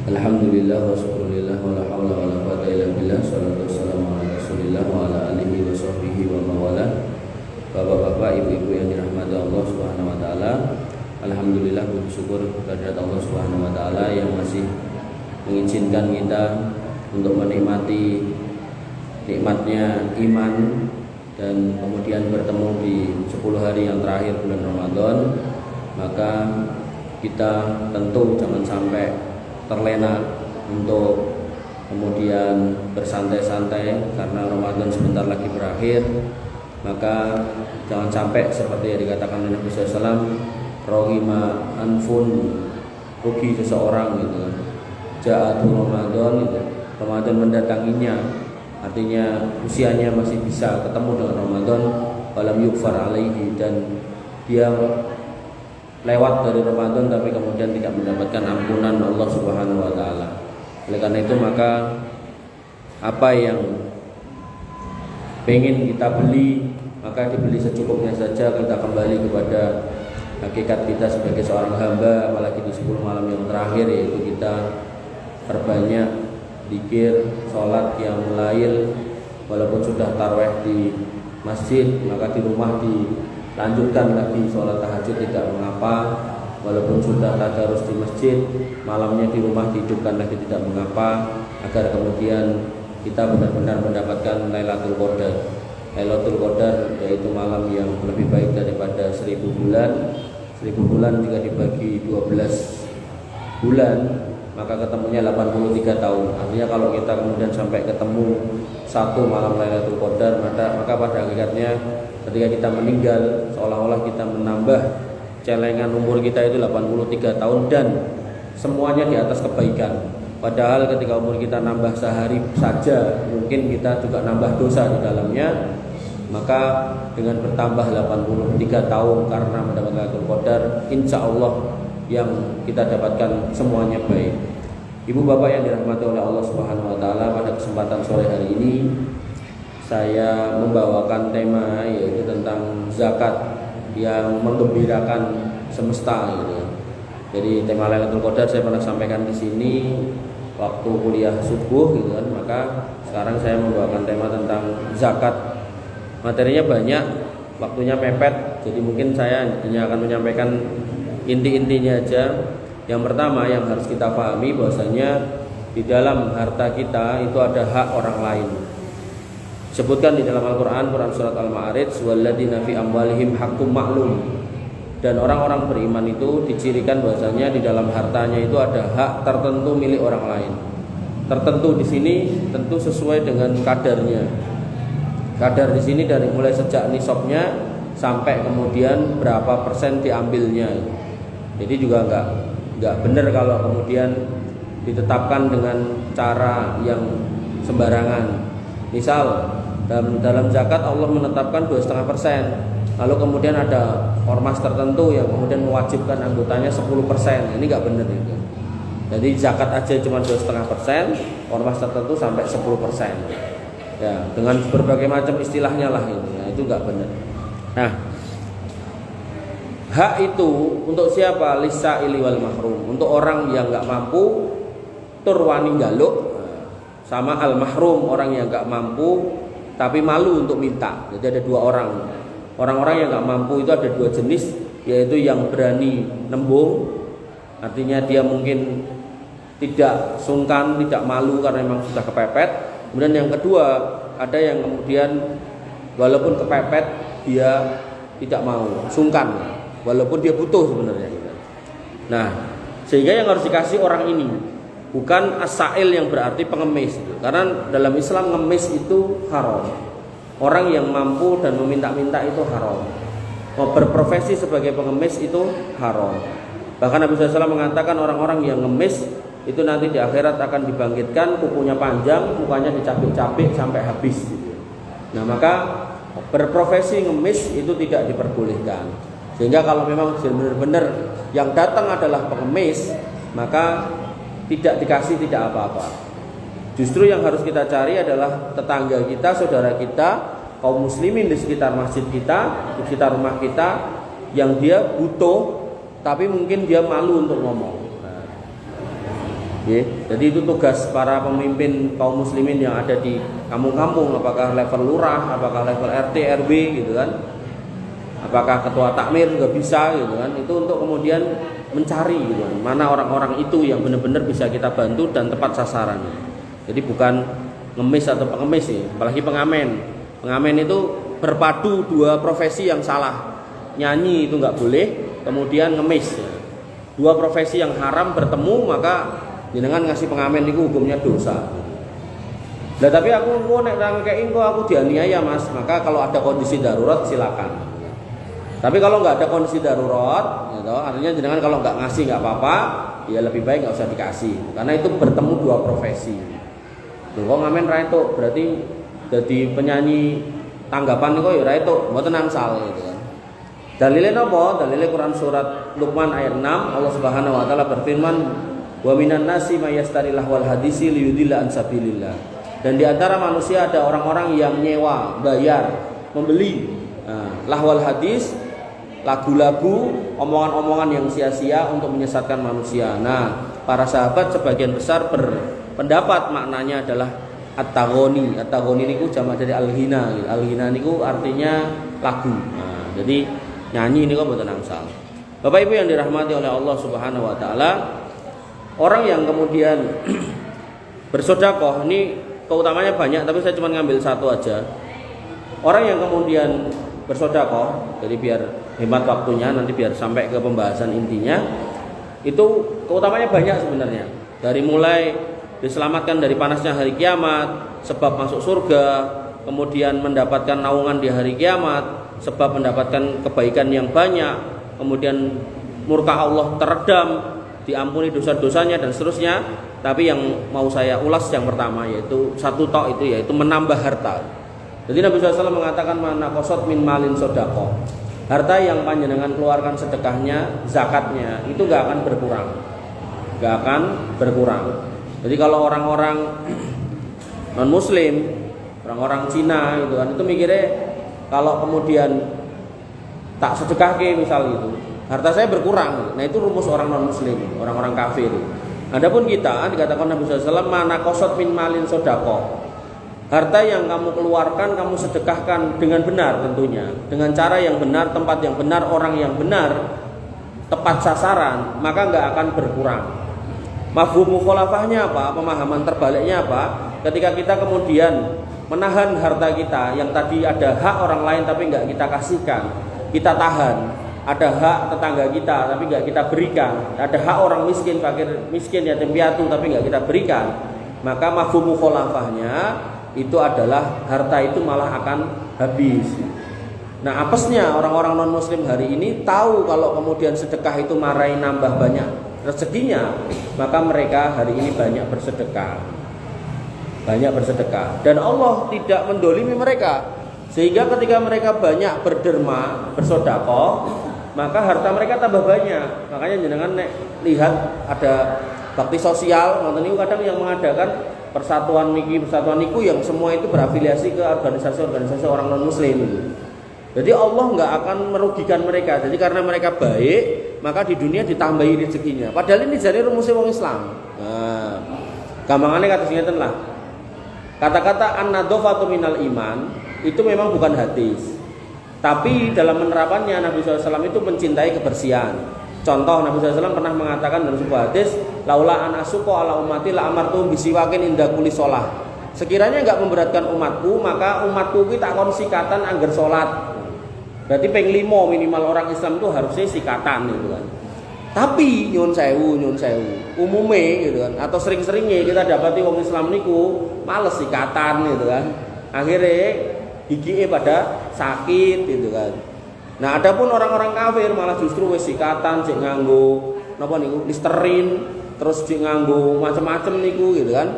Alhamdulillah wa syukurillah wa la hawla wa la quwwata illa billah. Shallallahu wassalamu ala Rasulillah wa ala alihi wa sahbihi wa mawala. Bapak-bapak, ibu-ibu yang dirahmati Allah Subhanahu wa taala. Alhamdulillah, puji syukur kehadirat Allah Subhanahu wa taala yang masih mengizinkan kita untuk menikmati nikmatnya iman dan kemudian bertemu di 10 hari yang terakhir bulan Ramadan. Maka kita tentu jangan sampai terlena untuk kemudian bersantai-santai karena Ramadan sebentar lagi berakhir. Maka jangan sampai seperti yang dikatakan oleh Nabi SAW, rohima anfun, rugi seseorang gitu kan. Ja'atu Ramadan, gitu. Ramadan mendatanginya, artinya usianya masih bisa ketemu dengan Ramadan, walam yukfar alaihi, dan dia lewat dari Ramadan tapi kemudian tidak mendapatkan ampunan Allah Subhanahu wa taala. Oleh karena itu maka apa yang pengen kita beli maka dibeli secukupnya saja. Kita kembali kepada hakikat kita sebagai seorang hamba, apalagi di 10 malam yang terakhir, yaitu kita perbanyak zikir, sholat, qiyamul lail. Walaupun sudah tarawih di masjid, maka di rumah lanjutkan lagi sholat tahajud, tidak mengapa. Walaupun sudah tadarus di masjid, malamnya di rumah dihidupkan lagi, tidak mengapa, agar kemudian kita benar-benar mendapatkan Lailatul Qadar. Lailatul Qadar yaitu malam yang lebih baik daripada 1000 bulan. 1000 bulan jika dibagi 12 bulan maka ketemunya 83 tahun. Artinya kalau kita kemudian sampai ketemu satu malam Lailatul Qadar, maka pada hakikatnya ketika kita meninggal seolah-olah kita menambah celengan umur kita itu 83 tahun dan semuanya di atas kebaikan. Padahal ketika umur kita nambah sehari saja mungkin kita juga nambah dosa di dalamnya. Maka dengan bertambah 83 tahun karena mendapat Lailatul Qadar, insya Allah yang kita dapatkan semuanya baik. Ibu bapak yang dirahmati oleh Allah Subhanahu wa taala, pada kesempatan sore hari ini saya membawakan tema yaitu tentang zakat yang menggembirakan semesta gitu. Jadi tema Lailatul Qadar saya pernah sampaikan di sini waktu kuliah subuh gitu kan. Maka sekarang saya membawakan tema tentang zakat. Materinya banyak, waktunya mepet, jadi mungkin saya hanya akan menyampaikan inti-intinya aja. Yang pertama yang harus kita pahami bahwasanya di dalam harta kita itu ada hak orang lain. Disebutkan di dalam Al-Quran, Quran surat Al-Ma'arij, walladzina fi amwalihim haqqum ma'lum. Dan orang-orang beriman itu dicirikan bahwasanya di dalam hartanya itu ada hak tertentu milik orang lain. Tertentu di sini tentu sesuai dengan kadarnya. Kadar di sini dari mulai sejak nisabnya sampai kemudian berapa persen diambilnya. Jadi juga enggak benar kalau kemudian ditetapkan dengan cara yang sembarangan. Misal dalam zakat Allah menetapkan 2,5%, lalu kemudian ada ormas tertentu yang kemudian mewajibkan anggotanya 10%. Ini enggak benar itu. Jadi zakat aja cuma 2,5%, ormas tertentu sampai 10%. Ya, dengan berbagai macam istilahnya lah itu. Nah, itu enggak benar. Nah, hak itu untuk siapa? Lisaili wal mahrum. Untuk orang yang enggak mampu, turwani galuk, sama al mahrum, orang yang enggak mampu tapi malu untuk minta. Jadi ada dua orang. Orang-orang yang enggak mampu itu ada dua jenis, yaitu yang berani nembung, artinya dia mungkin tidak sungkan, tidak malu karena memang sudah kepepet. Kemudian yang kedua, ada yang kemudian walaupun kepepet dia tidak mau, sungkan, walaupun dia butuh sebenarnya. Nah, sehingga yang harus dikasih orang ini bukan as-sa'il yang berarti pengemis itu. Karena dalam Islam ngemis itu haram. Orang yang mampu dan meminta-minta itu haram. Mau berprofesi sebagai pengemis itu haram. Bahkan Nabi SAW mengatakan orang-orang yang ngemis itu nanti di akhirat akan dibangkitkan, kukunya panjang, mukanya dicapik-capik sampai habis gitu. Nah, maka berprofesi ngemis itu tidak diperbolehkan. Sehingga kalau memang benar-benar yang datang adalah pengemis, maka tidak dikasih tidak apa-apa. Justru yang harus kita cari adalah tetangga kita, saudara kita, kaum muslimin di sekitar masjid kita, di sekitar rumah kita, yang dia butuh tapi mungkin dia malu untuk ngomong. Jadi itu tugas para pemimpin kaum muslimin yang ada di kampung-kampung, apakah level lurah, apakah level RT, RW gitu kan. Apakah ketua takmir juga bisa gitu kan. Itu untuk kemudian mencari gitu kan, mana orang-orang itu yang benar-benar bisa kita bantu dan tepat sasaran. Jadi bukan ngemis atau pengemis ya, apalagi pengamen. Pengamen itu berpadu dua profesi yang salah. Nyanyi itu nggak boleh, kemudian ngemis ya. Dua profesi yang haram bertemu, maka jenengan ngasih pengamen itu hukumnya dosa. Nah tapi aku nek rangkein kok aku dianiaya Mas, maka kalau ada kondisi darurat silakan. Tapi kalau nggak ada kondisi darurat, gitu, artinya jenengan kalau nggak ngasih nggak apa-apa, ya lebih baik nggak usah dikasih, karena itu bertemu dua profesi. Tuh kok ngamen ra itu berarti jadi penyanyi tanggapan kok ya ra itu, mboten angsal gitu kan. Dalilnya apa? Dalilnya Quran surat Luqman ayat 6, Allah Subhanahu wa taala berfirman, "Wa minan nasi may yashtari lahwal hadisi liyudilla an sabilillah." Dan di antara manusia ada orang-orang yang nyewa, bayar, membeli lahwal hadis, lagu-lagu, omongan-omongan yang sia-sia untuk menyesatkan manusia. Nah, para sahabat sebagian besar berpendapat maknanya adalah at-taghoni. At-taghoni niku jamak dari al-ghina. Al-ghina niku artinya lagu. Nah, jadi nyanyi niku mboten angsal. Bapak Ibu yang dirahmati oleh Allah Subhanahu wa taala, orang yang kemudian bersedekah ini keutamanya banyak, tapi saya cuma ngambil satu aja. Orang yang kemudian bersedekah, jadi biar hemat waktunya, nanti biar sampai ke pembahasan intinya, itu keutamanya banyak sebenarnya. Dari mulai diselamatkan dari panasnya hari kiamat, sebab masuk surga, kemudian mendapatkan naungan di hari kiamat, sebab mendapatkan kebaikan yang banyak, kemudian murka Allah teredam, diampuni dosa-dosanya dan seterusnya. Tapi yang mau saya ulas yang pertama yaitu satu tok itu, yaitu menambah harta. Jadi Nabi SAW mengatakan mana qasat min malin sodaqah. Harta yang panjenengan keluarkan sedekahnya, zakatnya itu gak akan berkurang. Gak akan berkurang. Jadi kalau orang-orang non muslim, orang-orang Cina gitu kan, itu mikirnya kalau kemudian tak sedekahke misal gitu, harta saya berkurang. Nah itu rumus orang non muslim, orang-orang kafir. Adapun kita dikatakan Nabi SAW mana qasat min malin sodaqah. Harta yang kamu keluarkan, kamu sedekahkan dengan benar tentunya, dengan cara yang benar, tempat yang benar, orang yang benar, tepat sasaran, maka nggak akan berkurang. Mafhum mukhalafahnya apa? Pemahaman terbaliknya apa? Ketika kita kemudian menahan harta kita yang tadi ada hak orang lain tapi nggak kita kasihkan, kita tahan. Ada hak tetangga kita tapi nggak kita berikan. Ada hak orang miskin, fakir miskin, yatim piatu tapi nggak kita berikan. Maka mafhum mukhalafahnya itu adalah harta itu malah akan habis. Nah apesnya orang-orang non muslim hari ini tahu kalau kemudian sedekah itu marai nambah banyak rezekinya, maka mereka hari ini banyak bersedekah. Banyak bersedekah. Dan Allah tidak mendolimi mereka, sehingga ketika mereka banyak berderma, bersedekah, maka harta mereka tambah banyak. Makanya jenengan lihat ada bakti sosial, nonton itu kadang yang mengadakan persatuan niku yang semua itu berafiliasi ke organisasi-organisasi orang non muslim. Jadi Allah nggak akan merugikan mereka. Jadi karena mereka baik, maka di dunia ditambahi rezekinya. Padahal ini jadi rumusnya orang Islam. Nah, gampangannya kata ngeten lah. Kata-kata an-nadhafatu minal iman itu memang bukan hadis. Tapi dalam penerapannya Nabi SAW itu mencintai kebersihan. Contoh Nabi SAW pernah mengatakan dalam sebuah hadis, laula an asuqa ala ummati la amartu bisiwakin inda kulli shalah. Sekiranya enggak memberatkan umatku, maka umatku iki tak kon sikatan angger salat. Berarti ping 5 minimal orang Islam itu harusnya sikatan gitu kan. Tapi nyun sewu, umume gitu kan, atau sering-seringnya kita dapati wong Islam niku males sikatan gitu kan. Akhirnya giginya pada sakit gitu kan. Nah, adapun orang-orang kafir malah justru wis sikatan sik nganggo napa niku Listerin, terus sik nganggo macam-macam niku gitu kan.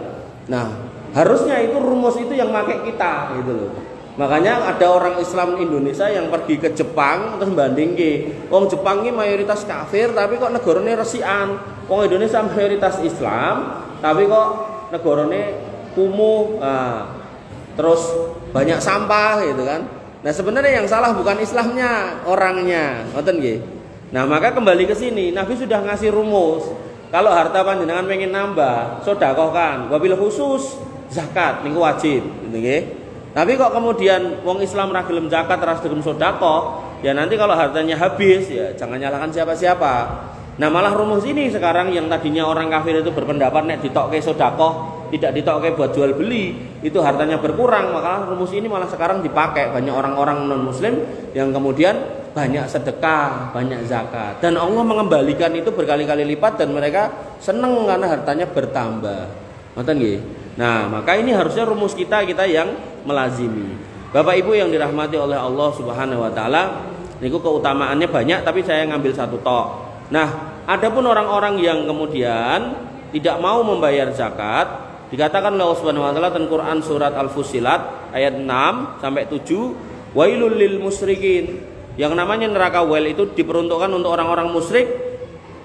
Nah, harusnya itu rumus itu yang pakai kita gitu loh. Makanya ada orang Islam Indonesia yang pergi ke Jepang terus bandingke. Wong Jepang ini mayoritas kafir tapi kok negarane resikan. Wong Indonesia mayoritas Islam tapi kok negarane kumuh. Nah, terus banyak sampah gitu kan. Nah sebenarnya yang salah bukan Islamnya, orangnya, ngoten nggih. Nah maka kembali ke sini, Nabi sudah ngasih rumus. kalau harta panjenengan pengen nambah, sedekahkan. Wabil khusus zakat niku wajib, nggih. Tapi kok kemudian wong Islam ra gelem zakat, ra gelem sedekah, ya nanti kalau hartanya habis ya jangan nyalahkan siapa-siapa. Nah, malah rumus ini sekarang yang tadinya orang kafir itu berpendapat nek ditokke sedekah, tidak ditokke buat jual beli, itu hartanya berkurang, maka rumus ini malah sekarang dipakai banyak orang-orang non muslim yang kemudian banyak sedekah, banyak zakat, dan Allah mengembalikan itu berkali-kali lipat dan mereka seneng karena hartanya bertambah. Ngoten nggih. Nah, maka ini harusnya rumus kita yang melazimi. Bapak Ibu yang dirahmati oleh Allah Subhanahu wa taala, niku keutamaannya banyak tapi saya ngambil satu tok. Nah, adapun orang-orang yang kemudian tidak mau membayar zakat, dikatakan oleh Allah Subhanahu wa taala dalam Quran surat Al-Fussilat ayat 6 sampai 7, wailul lil musyrikin. Yang namanya neraka wail itu diperuntukkan untuk orang-orang musyrik.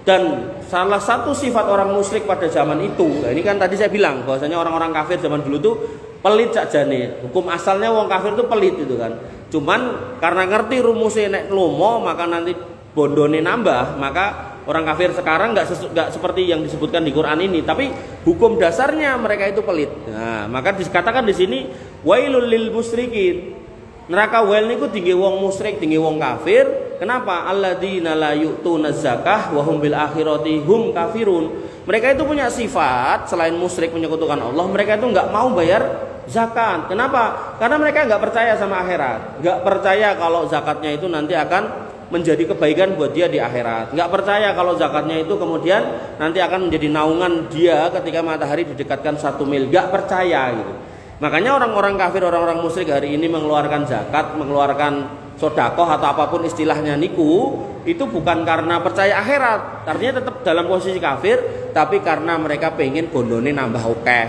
Dan salah satu sifat orang musyrik pada zaman itu, nah ini kan tadi saya bilang bahwasanya orang-orang kafir zaman dulu tuh pelit sakjane. Hukum asalnya wong kafir itu pelit itu kan. Cuman karena ngerti rumusnya nek lomo maka nanti bondone nambah, maka orang kafir sekarang nggak seperti yang disebutkan di Quran ini, tapi hukum dasarnya mereka itu pelit. Nah, maka dikatakan di sini wailul lil musyrikin. Neraka wail niku tinggi wong musyrik, tinggi wong kafir. Kenapa? Alladzina la yu'tuna zakah wa hum bil akhirati hum kafirun. Mereka itu punya sifat selain musyrik menyekutukan Allah, mereka itu enggak mau bayar zakat. Kenapa? Karena mereka enggak percaya sama akhirat. Enggak percaya kalau zakatnya itu nanti akan menjadi kebaikan buat dia di akhirat. Enggak percaya kalau zakatnya itu kemudian nanti akan menjadi naungan dia ketika matahari didekatkan 1 mil. Enggak percaya gitu. Makanya orang-orang kafir, orang-orang musyrik hari ini mengeluarkan zakat, mengeluarkan sedekah atau apapun istilahnya niku, itu bukan karena percaya akhirat. Artinya tetap dalam posisi kafir, tapi karena mereka pengen bondone nambah akeh.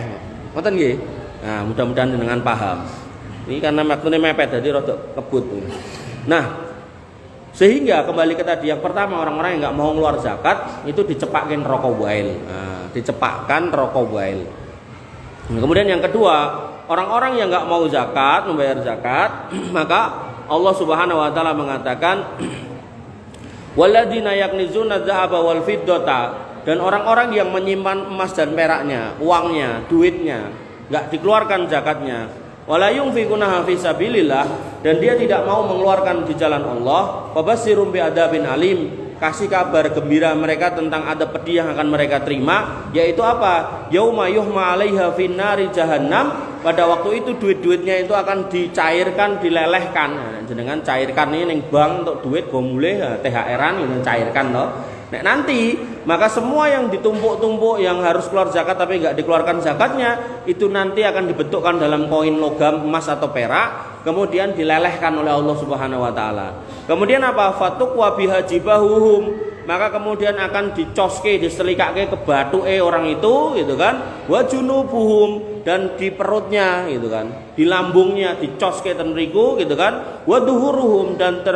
Ngoten nggih. Nah, mudah-mudahan dengan paham. Ini karena maksudnya mepet jadi rada kebut. Nah, sehingga kembali ke tadi yang pertama, orang-orang yang enggak mau keluar zakat itu dicepakin rokok wail. Nah, dicepakkan rokok wail. Nah, kemudian yang kedua, orang-orang yang enggak mau zakat, membayar zakat, maka Allah Subhanahu wa taala mengatakan walladzina yaknizuna dzahaba wal fiddata, dan orang-orang yang menyimpan emas dan peraknya, uangnya, duitnya, enggak dikeluarkan zakatnya, wala yunfiquna fi sabilillah, dan dia tidak mau mengeluarkan di jalan Allah, fabasyirum bi adzabin alim, kasih kabar gembira mereka tentang adab pedih yang akan mereka terima, yaitu apa? Yauma yuhma 'alaiha finnari jahannam, pada waktu itu duit-duitnya itu akan dicairkan, dilelehkan. Nah, jenengan cairkan ini ning bank untuk duit go mulih THR-an ini cairkan loh. Nek nanti maka semua yang ditumpuk-tumpuk yang harus keluar zakat tapi enggak dikeluarkan zakatnya itu nanti akan dibentukkan dalam koin logam, emas atau perak, kemudian dilelehkan oleh Allah Subhanahu wa taala. Kemudian apa? Fatuqwa bihajibahuhum, maka kemudian akan dicoske, diselikake ke batuke orang itu gitu kan. Wa junubuhum, dan di perutnya gitu kan, di lambungnya dicoske ten mriku gitu kan. Wa duhuruhum, dan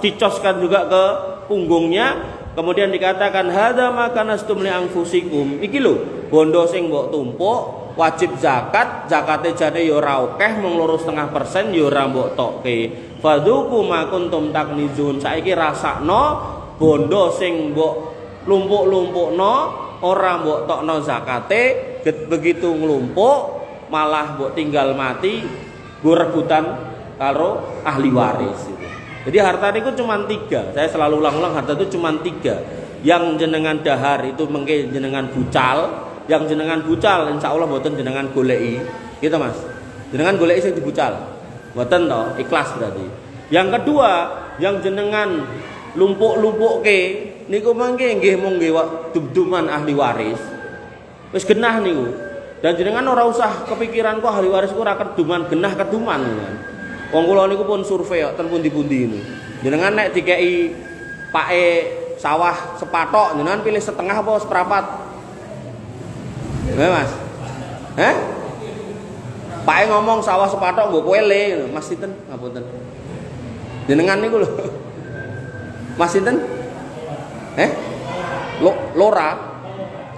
dicoskan juga ke punggungnya. Kemudian dikatakan hadza ma kanastum li anfusikum. Iki lho bondo sing mbok tumpuk, wajib zakat, zakate jane ya ora akeh, mung 2,5% ya ora mbok tokke. Fadzuku ma kuntum taknizun. Saiki rasakno bondo sing mbok lumpuk-lumpukno, ora mbok tokno zakate, begitu nglumpuk malah mbok tinggal mati, go rebutan karo ahli waris gitu. Jadi harta itu cuma 3. Saya selalu ulang-ulang, harta itu cuma 3. Yang jenengan dahar itu mengke jenengan bucal, yang jenengan bucal insya Allah mboten jenengan goleki. Gitu Mas. Jenengan goleki sing dibucal. Mboten to, ikhlas berarti. Yang kedua, yang jenengan lumpuk-lumpukke niku mangke nggih mung nggih dum-duman ahli waris. Wis genah niku. Dan jenengan ora usah kepikiran kok ahli waris ku ora keduman, genah keduman kan. Wong kula niku pun survei kok ten pundi-pundi niku. Jenengan nek dikeki pake sawah sepatok, jenengan pilih setengah apa seprapat? Mas. Pake ngomong sawah sepatok nggo koele, Mas sinten? Ngapunten. Jenengan niku lho. Mas sinten?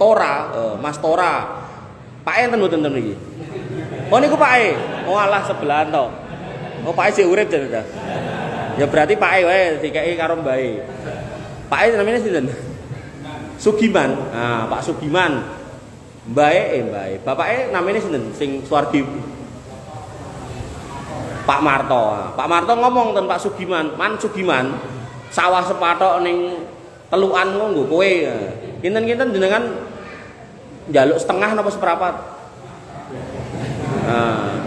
Tora, Mas Tora. Pake enten mboten ten iki? Oh niku pake. Oh alah sebelahan to. Oh Pak sih urip jan. Ya berarti Pak wae dikeki karo mbae. Pak namanya sinten? Sugiman. Nah, Pak Sugiman. Mbae. Bapake namanya sinten sing Suwardi? Pak Marto. Pak Marto ngomong ten Pak Sugiman, "Man Sugiman, sawah sepatok ning telukan nggo kowe. Kinten-kinten jenengan njaluk setengah napa seprapat?"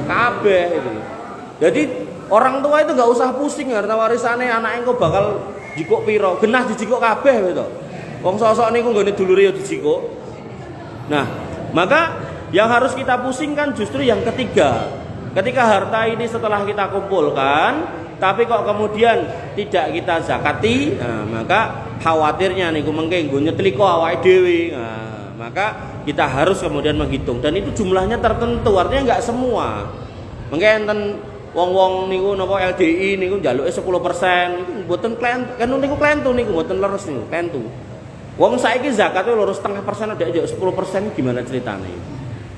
Kabeh itu. Jadi orang tua itu nggak usah pusing harta warisannya anaknya kok bakal jikok piro, genah dijikok kabeh gitu. Wong sosok niku nggone dulure ya dijikok. Nah, maka yang harus kita pusingkan justru yang ketiga. Ketika harta ini setelah kita kumpulkan, tapi kok kemudian tidak kita zakati, maka khawatirnya niku mengke nggo nyetliko awake dhewe. Maka kita harus kemudian menghitung dan itu jumlahnya tertentu, artinya enggak semua. Mengke enten wong-wong niku napa LDI niku njaluke 10%, niku mboten kan niku klentu niku mboten leres niku, klentu. Wong saiki zakatnya 2,5% ada aja 10% gimana ceritanya?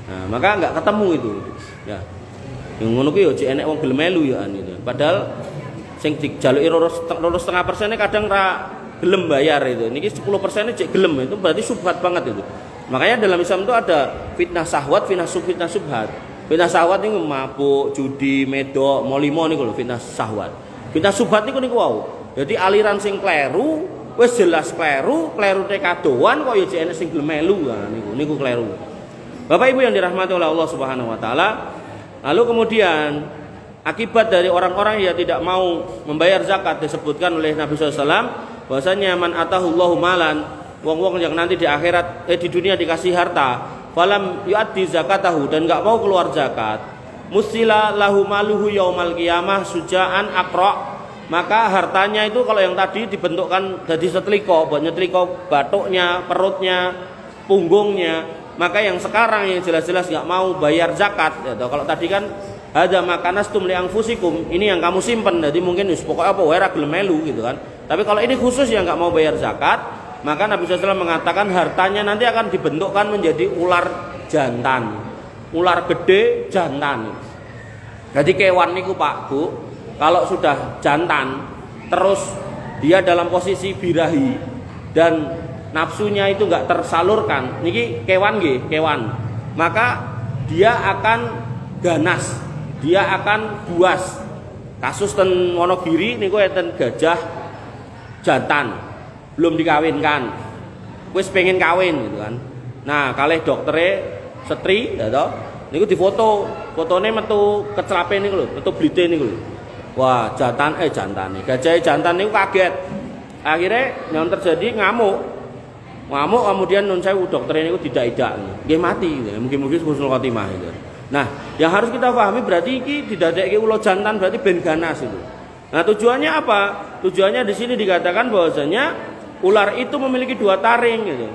Nah, maka enggak ketemu itu. Ya. Yang ngono kuwi yo enek wong gelem melu ya itu. Padahal sing dijaluki 2,5% kadang ra gelem bayar itu. Niki 10% cek gelem itu berarti subhat banget itu. Makanya dalam Islam itu ada fitnah syahwat, fitnah subhat. Fitnah syahwat niku mabuk, judi, medok, molimo niku lho fitnah syahwat. Fitnah subhat niku wau. Jadi aliran sing kleru, wis jelas kleru te kadoan kok ya jek enek sing gelem melu. Nah niku kleru. Bapak Ibu yang dirahmati oleh Allah Subhanahu wa taala, lalu kemudian akibat dari orang-orang yang tidak mau membayar zakat disebutkan oleh Nabi SAW bahwasanya man atahullahu malan, wong-wong yang nanti di akhirat di dunia dikasih harta, falam yu'addi zakatahu dan enggak mau keluar zakat, musila lahu maluhu yaumal qiyamah sujaan aqra, maka hartanya itu kalau yang tadi dibentukkan jadi seteliko, buat nyeteliko batuknya, perutnya, punggungnya. Maka yang sekarang yang jelas-jelas nggak mau bayar zakat, ya, kalau tadi kan ada makanastum li anfusikum, ini yang kamu simpen, jadi mungkin pokoknya apa wera gelem melu gitu kan. Tapi kalau ini khusus yang nggak mau bayar zakat, maka Nabi SAW mengatakan hartanya nanti akan dibentukkan menjadi ular jantan, ular gede jantan. Jadi kewan niku Pak Bu, kalau sudah jantan, terus dia dalam posisi birahi dan nafsunya itu enggak tersalurkan, niki kewan nggih, kewan. Maka dia akan ganas, dia akan buas. Kasus ten Wonogiri niku enten gajah jantan, belum dikawinkan. Wis pengen kawin gitu kan. Nah, kalih doktere setri ya toh, niku difoto, fotone metu kecelape niku lho, metu blite niku lho. Wah, jantane gajah jantan niku kaget. Akhirnya yang terjadi ngamuk kemudian nun sewu dokter ini tidak nggih mati gitu. Mungkin husnul khotimah itu. Nah, yang harus kita pahami berarti iki didadekke ulo jantan berarti ben ganas itu. Nah, tujuannya apa? Tujuannya di sini dikatakan bahwasanya ular itu memiliki 2 taring gitu.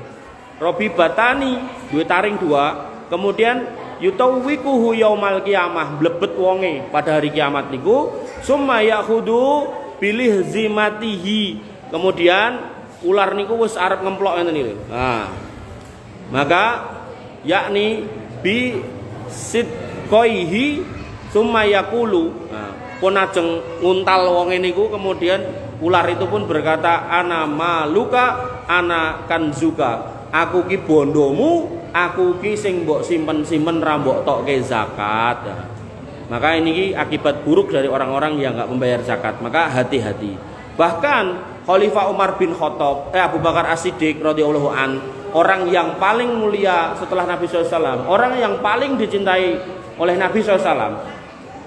Robi batani, 2 taring 2, kemudian yutawwikuhu yaumal qiyamah, blebet wonge pada hari kiamat niku, summa yakhudu bilih zimatihi. Kemudian ular niku wis arep ngemplok ngene iki. Nah, maka yakni bi sidqaihi summa yaqulu. Nah, pun ajeng nguntal wonge niku kemudian ular itu pun berkata ana maluka ana kanzuka. Aku ki bondomu, aku ki sing mbok simpen-simpen ra mbok tokke zakat. Nah, maka ini akibat buruk dari orang-orang yang enggak membayar zakat. Maka hati-hati. Bahkan Khalifah Umar bin Khattab, Abu Bakar As-Siddiq radhiyallahu an, orang yang paling mulia setelah Nabi SAW, orang yang paling dicintai oleh Nabi SAW.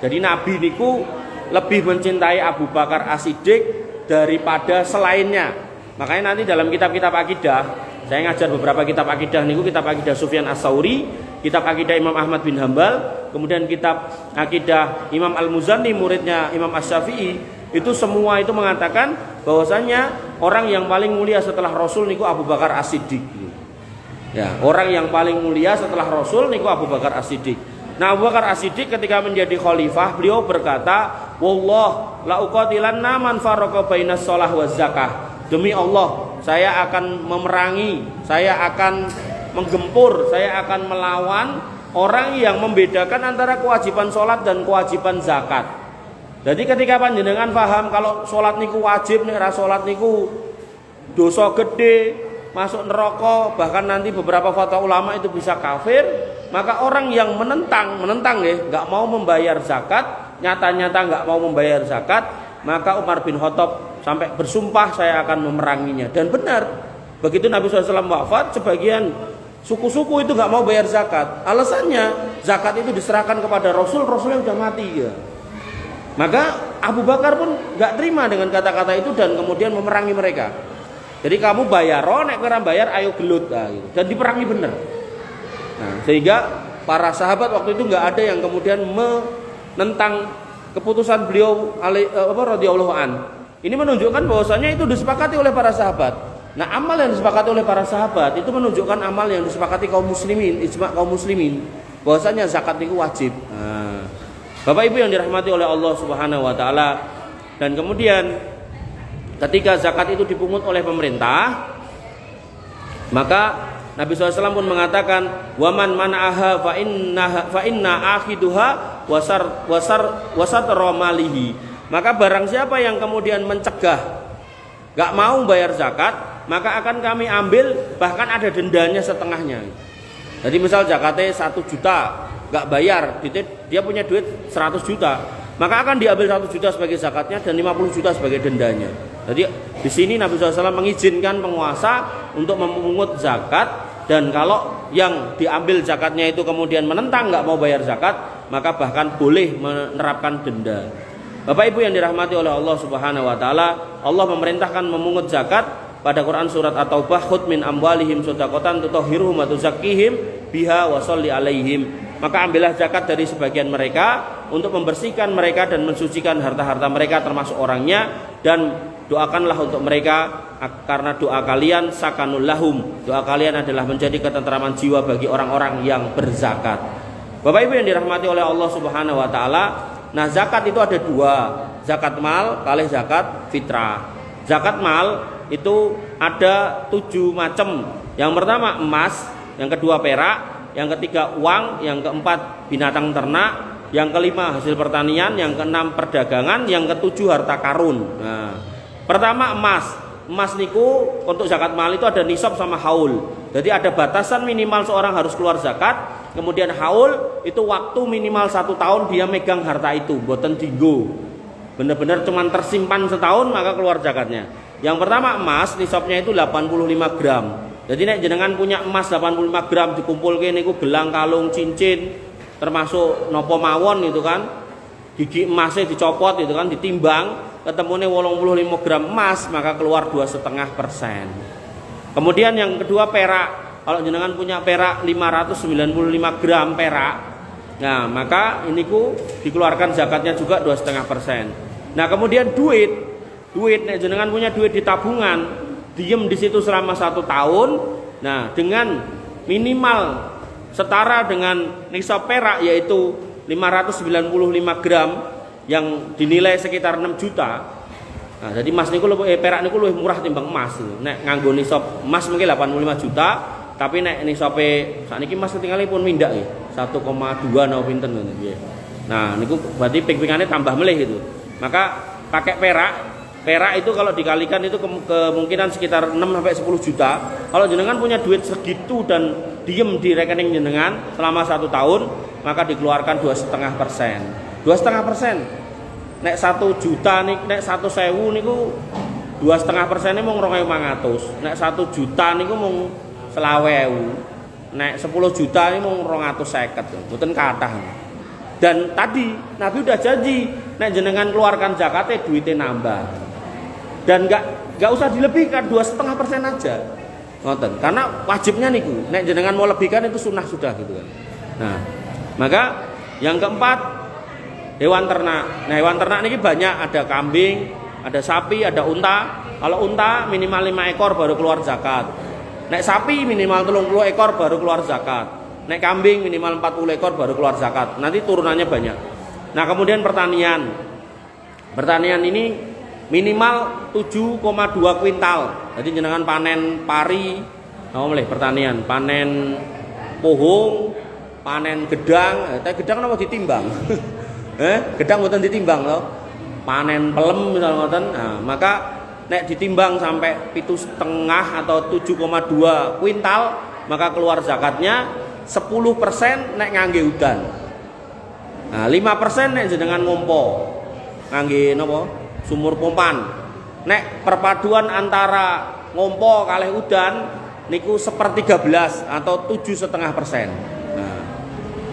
Jadi Nabi niku lebih mencintai Abu Bakar As-Siddiq daripada selainnya. Makanya nanti dalam kitab-kitab akidah, saya ngajar beberapa kitab akidah niku, kitab akidah Sufyan As-Tsauri, kitab akidah Imam Ahmad bin Hambal, kemudian kitab akidah Imam Al-Muzani muridnya Imam Asy-Syafi'i. Itu semua itu mengatakan bahwasanya orang yang paling mulia setelah Rasul niku Abu Bakar As-Siddiq. Ya, orang yang paling mulia setelah Rasul niku Abu Bakar As-Siddiq. Nah, Abu Bakar As-Siddiq ketika menjadi khalifah, beliau berkata, "Wallah la uqatilanna man farraqa bainas shalah waz zakah." Demi Allah, saya akan memerangi, saya akan menggempur, saya akan melawan orang yang membedakan antara kewajiban sholat dan kewajiban zakat. Jadi ketika panjenengan paham kalau sholat niku wajib, nek ra sholat niku dosa gede, masuk neraka, bahkan nanti beberapa fatwa ulama itu bisa kafir, maka orang yang menentang ya, nggak mau membayar zakat, nyata-nyata nggak mau membayar zakat, maka Umar bin Khattab sampai bersumpah saya akan memeranginya. Dan benar, begitu Nabi SAW wafat, sebagian suku-suku itu nggak mau bayar zakat. Alasannya zakat itu diserahkan kepada Rasulnya udah mati ya. Maka Abu Bakar pun nggak terima dengan kata-kata itu dan kemudian memerangi mereka. Jadi kamu bayar, nek kira bayar, ayo gelut, nah, gitu. Dan diperangi benar. Nah, sehingga para sahabat waktu itu nggak ada yang kemudian menentang keputusan beliau radhiyallahu an. Ini menunjukkan bahwasanya itu disepakati oleh para sahabat. Nah, amal yang disepakati oleh para sahabat itu menunjukkan amal yang disepakati kaum muslimin, ijma kaum muslimin, bahwasanya zakat itu wajib. Nah, Bapak Ibu yang dirahmati oleh Allah Subhanahu wa taala, dan kemudian ketika zakat itu dipungut oleh pemerintah, maka Nabi SAW pun mengatakan, waman man'aha fa inna akhiduha wasar romalihi. Maka barang siapa yang kemudian mencegah, gak mau bayar zakat, maka akan kami ambil, bahkan ada dendanya setengahnya. Jadi misal zakatnya 1 juta, gak bayar, dia punya duit 100 juta, maka akan diambil 1 juta sebagai zakatnya dan 50 juta sebagai dendanya. Jadi di sini Nabi SAW mengizinkan penguasa untuk memungut zakat, dan kalau yang diambil zakatnya itu kemudian menentang nggak mau bayar zakat, maka bahkan boleh menerapkan denda. Bapak Ibu yang dirahmati oleh Allah Subhanahu wa taala, Allah memerintahkan memungut zakat pada Quran surat At-Taubah, khudz min amwalihim shadaqatan tutahhiruhum wa tuzakkihim biha wa sholli alaihim. Maka ambillah zakat dari sebagian mereka untuk membersihkan mereka dan mensucikan harta-harta mereka termasuk orangnya, dan doakanlah untuk mereka karena doa kalian sakanul lahum, doa kalian adalah menjadi ketentraman jiwa bagi orang-orang yang berzakat. Bapak Ibu yang dirahmati oleh Allah Subhanahu wa taala, nah zakat itu ada 2, zakat mal kali zakat fitrah. Zakat mal itu ada 7 macam. Yang pertama emas, yang kedua perak, yang ketiga uang, yang keempat binatang ternak, yang kelima hasil pertanian, yang keenam perdagangan, yang ketujuh harta karun. Nah, pertama emas niku untuk zakat mal itu ada nisab sama haul. Jadi ada batasan minimal seorang harus keluar zakat. Kemudian haul itu waktu minimal 1 tahun dia megang harta itu, boten dinggo. Benar-benar cuman tersimpan setahun maka keluar zakatnya. Yang pertama emas, nisabnya itu 85 gram. Jadi nek jenengan punya emas 85 gram dikumpulke niku gelang, kalung, cincin, termasuk nopo mawon itu kan, gigi emasnya dicopot itu kan, ditimbang, ketemune 85 gram emas, maka keluar 2,5%. Kemudian yang kedua perak. Kalau jenengan punya perak 595 gram perak, nah maka ini ku dikeluarkan zakatnya juga 2,5%. Nah kemudian duit nek jenengan punya duit di tabungan, diem di situ selama 1 tahun, nah dengan minimal setara dengan nisab perak yaitu 595 gram yang dinilai sekitar 6 juta. Nah, jadi emas niku perak niku lebih murah timbang emas. Nek nganggo nisab emas mungkin 85 juta, tapi nek nisabe sakniki emas ketinggalipun mindak nggih 1,2 napa pinten ngono nggih. Nah, niku berarti ping-pingane tambah melih gitu. Maka pakai perak itu kalau dikalikan itu kemungkinan sekitar 6 sampai 10 juta. Kalau jenengan punya duit segitu dan diem di rekening jenengan selama 1 tahun, maka dikeluarkan 2,5%. 2,5%. Nek 1 juta nek 1.000 niku 2,5% mung 2.500. Nek 1 juta niku mung 20.000. Nek 10 juta ini mung 250. Mboten kathah. Dan tadi Nabi udah janji nek jenengan keluarkan zakatnya duitnya nambah. Dan nggak usah dilebihkan, 2,5% aja, ngoten. Karena wajibnya niku, nek jenengan mau lebihkan itu sunnah sudah gitu kan. Nah, maka yang keempat hewan ternak. Nah hewan ternak ini banyak, ada kambing, ada sapi, ada unta. Kalau unta minimal 5 ekor baru keluar zakat. Nek sapi minimal 30 ekor baru keluar zakat. Nek kambing minimal 40 ekor baru keluar zakat. Nanti turunannya banyak. Nah kemudian pertanian. Pertanian ini minimal 7,2 kuintal. Jadi jenengan panen pari, pertanian, panen pohong, panen gedang. Gedang napa ditimbang? Gedang mboten ditimbang loh. Panen pelem misalnya ngoten. Nah, maka nek ditimbang sampai 7,5 atau 7,2 kuintal, maka keluar zakatnya 10% nek ngangge udan. Nah, 5% nek jenengan ngompo ngangge napa? Sumur pompan. Nek perpaduan antara ngompo kalih udan niku 1/13 atau 7,5%. Nah,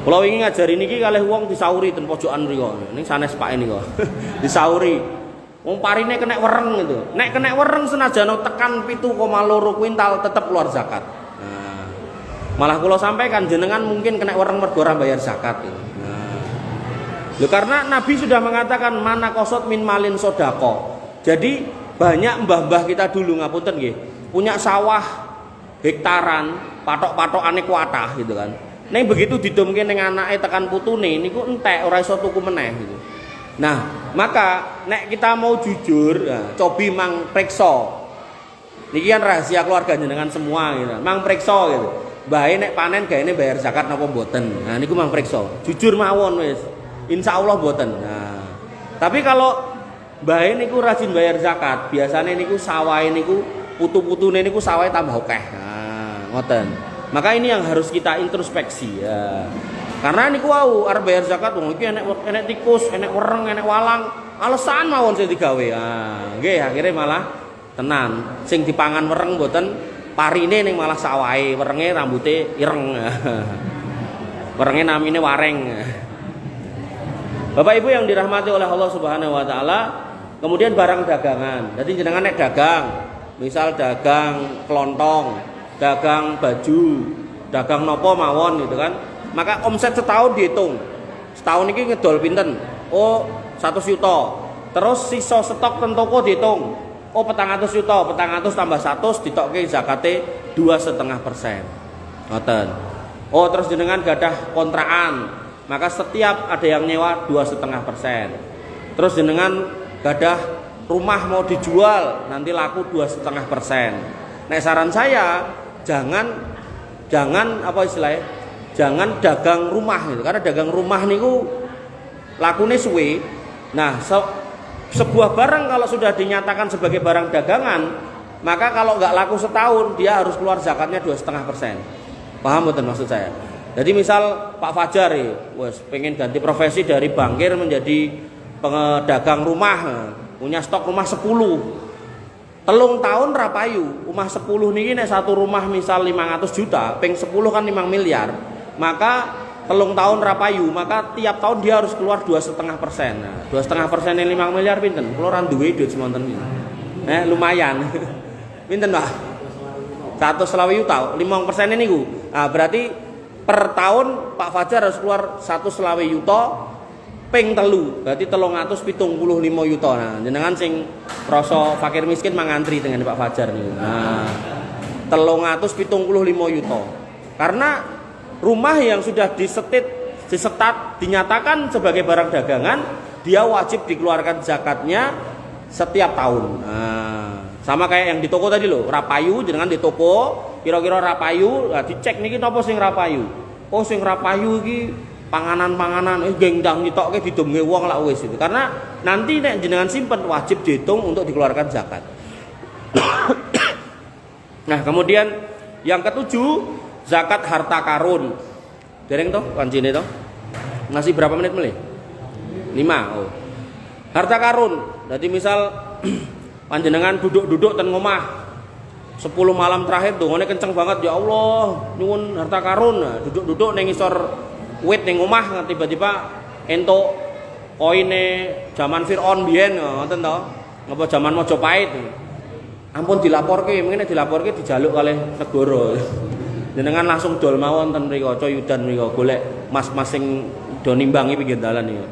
kalau ingin ngajari niki kalih wong disauri ten pojokan mriku. Ning sanes Pak ini kok. Disauri. Wong parine kena wereng gitu. Nek kena wereng senajan tekan 7,2 kuintal tetep keluar zakat. Nah, malah kula sampaikan jenengan mungkin kena wereng mergo ora bayar zakat gitu. Nah, lho karena Nabi sudah mengatakan mana kosot min malin sodako. Jadi banyak mbah-mbah kita dulu ngapunten nggih, punya sawah hektaran, patok-patokane kuatah gitu kan. Ning begitu didomke ning anake tekan putune niku entek ora iso tuku meneh gitu. Nah, maka nek kita mau jujur, nah, cobi mang priksa. Niki kan rahasia keluarga jenengan semua gitu. Mang priksa gitu. Bae nek panen gaene bayar zakat napa mboten. Nah, niku mang priksa. Jujur mawon wis. Insyaallah mboten. Nah, tapi kalau bae niku rajin bayar zakat, biasane niku sawahe niku putu-putune niku sawahe tambah akeh. Nah, ngoten. Maka ini yang harus kita introspeksi ya. Karena niku wau arep bayar zakat wong iki enek tikus, enek wereng, enek walang, alasan mawon sing digawe. Ah, nggih akhire malah tenan. Sing dipangan wereng mboten parine ning malah sawahe, werenge rambute ireng. Werenge namine wareng. Bapak Ibu yang dirahmati oleh Allah Subhanahu wa taala, kemudian barang dagangan. Jadi jenengan nek dagang, misal dagang kelontong, dagang baju, dagang nopo mawon gitu kan. Maka omset setahun dihitung. Setahun ini ngedol pinten? Oh, 100 juta. Terus sisa stok ten toko dihitung. Oh, 400 juta, 400 tambah 100 ditokke zakate 2,5%. Ngoten. Oh, terus jenengan gadah kontrakan. Maka setiap ada yang nyewa 2,5%. Terus jenengan gadah rumah mau dijual, nanti laku 2,5%. Nek saran saya jangan apa istilahnya? Jangan dagang rumah gitu. Karena dagang rumah niku lakune suwe. Nah, sebuah barang kalau sudah dinyatakan sebagai barang dagangan, maka kalau nggak laku setahun dia harus keluar zakatnya 2,5%. Paham betul maksud saya? Jadi misal Pak Fajar wes pengen ganti profesi dari bankir menjadi pedagang rumah, punya stok rumah 10. Telung tahun rapayu, rumah 10 niki nek satu rumah misal 500 juta, peng 10 kan 5 miliar. Maka telung tahun rapayu, maka tiap tahun dia harus keluar 2,5%. Nah, 2,5% yang 5 miliar pinten? Kula ora duwe duit semonten iki. Lumayan. Pinten, Pak? 120 juta, 5% niku. Nah, berarti per tahun Pak Fajar harus keluar 120 juta ping telu. Berarti 375 juta. Nah, jenengan sing rasa fakir miskin mangantri dengan Pak Fajar niku. Nah, 375 juta. Karena rumah yang sudah disetat dinyatakan sebagai barang dagangan, dia wajib dikeluarkan zakatnya setiap tahun. Nah, sama kayak yang di toko tadi loh, rapayu jenengan di toko, kira-kira rapayu, nah, dicek niki napa sing rapayu. Oh, sing rapayu iki panganan-panganan gendang nyitokke didumke wong lak wis itu. Karena nanti nek jenengan simpen wajib dihitung untuk dikeluarkan zakat. Nah, kemudian yang ketujuh, zakat harta karun. Dereng toh kancine toh? Masih berapa menit mulai? 5. Oh. Harta karun. Jadi misal panjenengan duduk-duduk ten ngomah 10 malam terakhir dongane kenceng banget, ya Allah, nyuwun harta karun. Nah, duduk-duduk ning ngisor wit ning omah tiba-tiba entuk koine zaman Firaun biyen ngoten to. Ngapa zaman Majapahit. Ampun dilaporke, mengene dilaporke dijaluk kalih negara. Jenengan langsung dol mawon ten mriko coyudan mriko golek mas-mas sing do nimbangi pinggir dalan niku.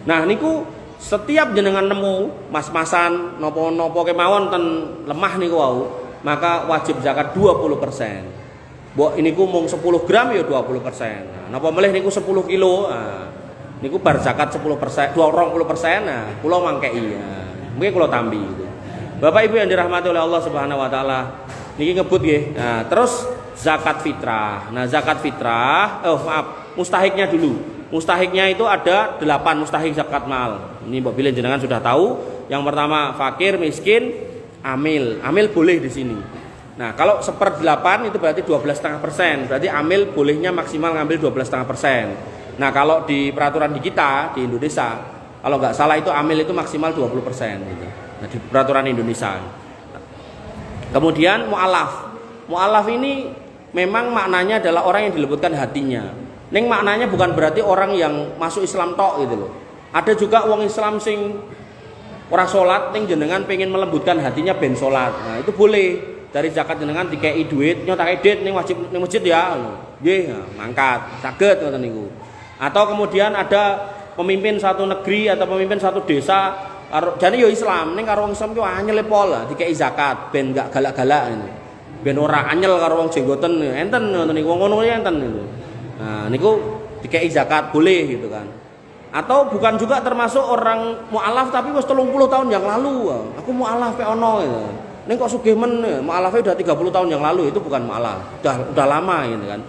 Nah niku setiap jenengan nemu mas-masan napa-napa kemawon ten lemah niku wau, maka wajib zakat 20%. Mbok niku mung 10 gram ya 20%. Nah, napa melih niku 10 kilo, nah, niku bar zakat 10%, 20%. Nah, kula mangkei. Nah, mungkin kula tambi gitu. Bapak Ibu yang dirahmati oleh Allah Subhanahu wa taala, niki ngebut nggih. Nah, terus zakat fitrah. Nah, zakat fitrah, mustahiknya dulu. Mustahiknya itu ada 8 mustahik zakat mal. Ini Mbak Bilin jenengan sudah tahu. Yang pertama fakir, miskin, Amil boleh di sini. Nah, kalau 1/8 itu berarti 12,5%. Berarti amil bolehnya maksimal ngambil 12,5%. Nah, kalau di peraturan di kita di Indonesia, kalau nggak salah itu amil itu maksimal 20% gitu. Nah, di peraturan Indonesia. Kemudian mu'alaf. Mu'alaf ini memang maknanya adalah orang yang dilembutkan hatinya. Ning maknanya bukan berarti orang yang masuk Islam tok gitu loh. Ada juga wong Islam sing ora salat ning jenengan pengen melembutkan hatinya ben salat. Nah, itu boleh. Dari zakat jenengan dikei duit, nyotake duit ning wajib ning masjid ya. Nggih, mangkat. Saged ngoten niku. Atau kemudian ada pemimpin satu negeri atau pemimpin satu desa jane yo Islam, ning karo wong Islam ki anyel pol dikei zakat ben enggak galak-galak ini. Ben ora anyel karo wong jenggoten enten ngoten niku. Wong ngono enten niku. Nah, niku dikei zakat boleh gitu kan. Atau bukan juga termasuk orang mu'alaf tapi wis 30 tahun yang lalu. Aku mu'alaf pe ono gitu. Ning kok sugih men, mu'alafnya udah 30 tahun yang lalu, itu bukan mu'alaf. Udah lama gitu kan.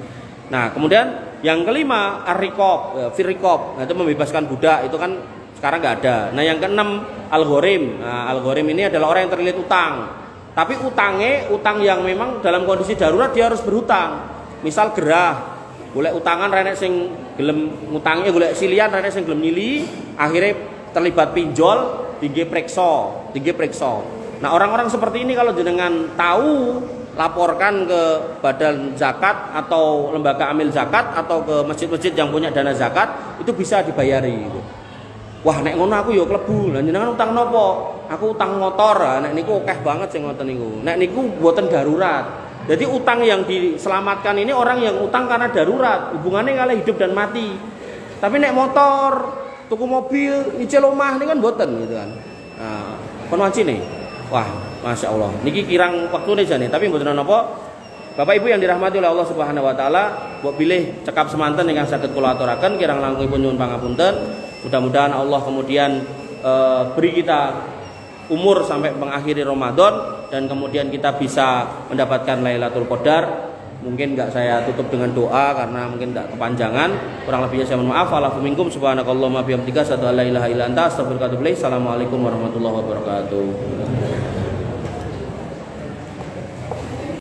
Nah, kemudian yang kelima ar-riqab, firriqab. Nah, itu membebaskan budak, itu kan sekarang nggak ada. Nah, yang keenam al-ghorim. Nah, al-ghorim ini adalah orang yang terlilit utang. Tapi utang yang memang dalam kondisi darurat dia harus berhutang. Misal gerah, golek utangan renek sing gelem ngutangi, golek silian renek sing gelem nyili, akhirnya terlibat pinjol, tinggi prekso. Nah, orang-orang seperti ini kalau jenengan tahu, laporkan ke badan zakat atau lembaga amil zakat atau ke masjid-masjid yang punya dana zakat, itu bisa dibayari gitu. Wah, nek ngono aku yo klebu. Lah jenengan utang nopo? Aku utang motor. Nek niku akeh banget sing ngoten niku. Nek niku mboten darurat. Jadi utang yang diselamatkan ini orang yang utang karena darurat, hubungannya kali hidup dan mati. Tapi nek motor, tuku mobil, nyicil omah ini kan mboten gitu kan. Nah, kon wancine. Wah, Masya Allah. Niki kirang waktu nih jane, tapi mboten napa. Bapak Ibu yang dirahmati oleh Allah Subhanahu wa taala, mbok pilih cekap semanten ingkang saged kula aturaken kirang langkungipun nyuwun pangapunten. Mudah-mudahan Allah kemudian beri kita umur sampai mengakhiri Ramadan dan kemudian kita bisa mendapatkan Lailatul Qadar. Mungkin enggak saya tutup dengan doa karena mungkin enggak kepanjangan. Kurang lebihnya saya mohon maaf. Wa'alafu minkum subhanakallahumma bihamdika asyhadu an la ilaha illa anta astaghfiruka wa atubu ilaik. Assalamualaikum warahmatullahi wabarakatuh.